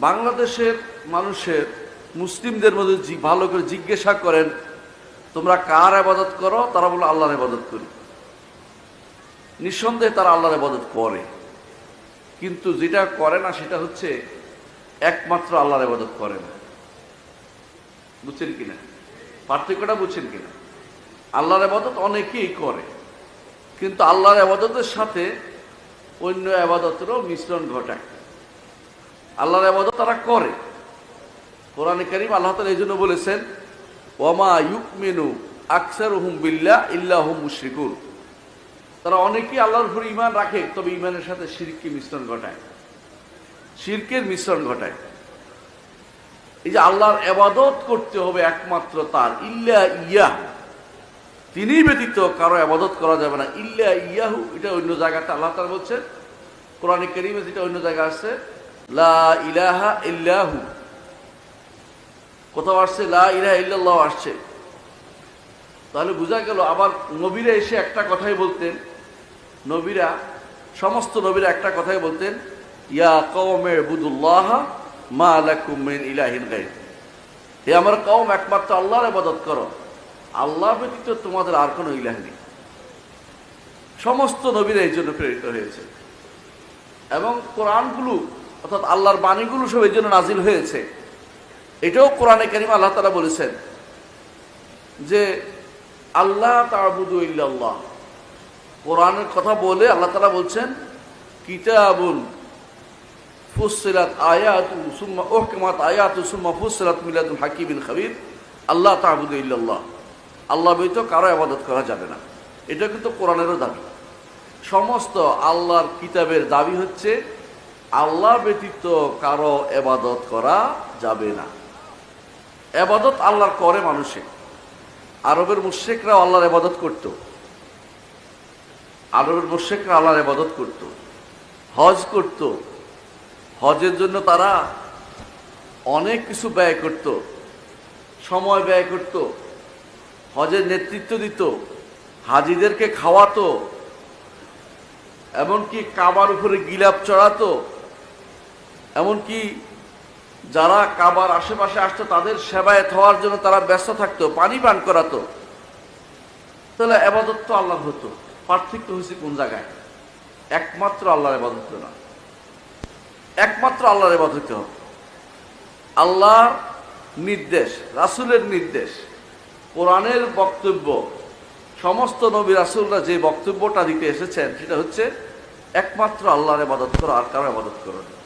বাংলাদেশের মানুষের মুসলিমদের মধ্যে ভালো করে জিজ্ঞাসা করেন তোমরা কার ইবাদত করো, তারা বলে আল্লাহর ইবাদত করি। নিঃসন্দেহে তারা আল্লাহর ইবাদত করে, কিন্তু যেটা করে না সেটা হচ্ছে একমাত্র আল্লাহর ইবাদত করে না। বুঝছেন কিনা? পার্থক্যটা বুঝছেন কিনা? আল্লাহর ইবাদত অনেকেই করে, কিন্তু আল্লাহর ইবাদতের সাথে অন্য ইবাদতেরও মিশ্রণ ঘটায়। আল্লাহর ইবাদত তারা করে। কোরআনে কারীম আল্লাহ তাআলা এই জন্য বলেছেন, ওয়ামা ইউমিনু আকসারুহুম বিল্লাহ ইল্লা হুম মুশরিকুন। তারা অনেকেই আল্লাহর উপর ঈমান রাখে, তবে ঈমানের সাথে শিরকের মিশ্রণ ঘটায়, শিরকের মিশ্রণ ঘটায়। এই যে আল্লাহর ইবাদত করতে হবে একমাত্র তার, ইল্লা ইয়া, তিনি ব্যতীত কারো ইবাদত করা যাবে না। ইল্লা ইয়াহু, এটা অন্য জায়গাতে আল্লাহ তাআলা বলছেন। কোরআনে কারীমে যেটা অন্য জায়গায় আছে লা ইলাহা ইল্লাহু, কোথাও আসছে লা ইলাহা ইল্লাল্লাহ আসছে। তাহলে বোঝা গেল আবার নবীরা এসে একটা কথাই বলতেন, নবীরা সমস্ত নবীরা একটা কথাই বলতেন, ইয়া কওমে ইবুদুল্লাহ মা লাকুম মিন ইলাহিন গায়র। হে আমার কওম, একমাত্র আল্লাহর ইবাদত করো, আল্লাহ ব্যতীত তোমাদের আর কোনো ইলাহ নেই। সমস্ত নবীরা এই জন্য প্রেরিত হয়েছে, এবং কোরআনগুলো অর্থাৎ আল্লাহর বাণীগুলো সব এই জন্য নাজিল হয়েছে। এটাও কোরআনে কারীমে আল্লাহ তাআলা বলেছেন যে আল্লাহ তা'বুদু ইল্লাল্লাহ। কোরআনের কথা বলে আল্লাহ তাআলা বলছেন কিতাবুন ফুসসিলাত আয়াতু সুম্মা উহকিমাত আয়াতু সুম্মা ফুসসিলাত মিন লাদুন হাকীমিন খাবীর আল্লাহ তা'বুদু ইল্লাল্লাহ। আল্লাহ ব্যতীত কারো ইবাদত করা যাবে না। এটা কিন্তু কোরআনেরও দাবি। সমস্ত আল্লাহর কিতাবের দাবি হচ্ছে আল্লাহ ব্যতীত কারো ইবাদত করা যাবে না। ইবাদত আল্লাহর করে মানুষে। আরবের মুশরিকরা আল্লাহর ইবাদত করত, আরবের মুশরিকরা আল্লাহর ইবাদত করত, হজ করত। হজের জন্য তারা অনেক কিছু ব্যয় করত, সময় ব্যয় করত, হজের নেতৃত্ব দিত, হাজিদেরকে খাওয়াতো, এমনকি কাবার উপরে গিলাপ চড়াতো, এমনকি যারা কাবার আশেপাশে আসতো তাদের সেবায়েত হওয়ার জন্য তারা ব্যস্ত থাকতো, পানি পান করাতো। তাহলে ইবাদত তো আল্লাহর হতো। পার্থক্য হয়েছে কোন জায়গায়? একমাত্র আল্লাহর ইবাদত না, একমাত্র আল্লাহর ইবাদত হতে হবে। আল্লাহর নির্দেশ, রাসূলের নির্দেশ, কোরআনের বক্তব্য, সমস্ত নবী রাসূলরা যে বক্তব্যটা দিতে এসেছেন সেটা হচ্ছে একমাত্র আল্লাহর ইবাদত করো, আর কারো ইবাদত করো না।